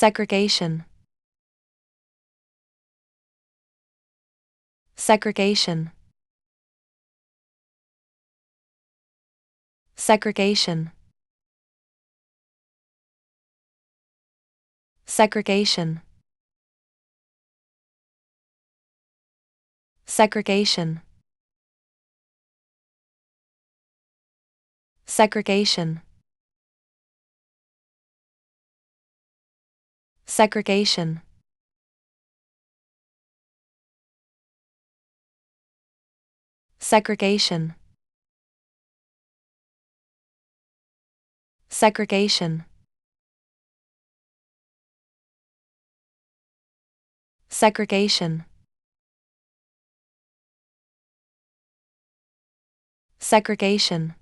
Segregation. Segregation. Segregation. Segregation. Segregation. Segregation. Segregation. Segregation. Segregation. Segregation. Segregation.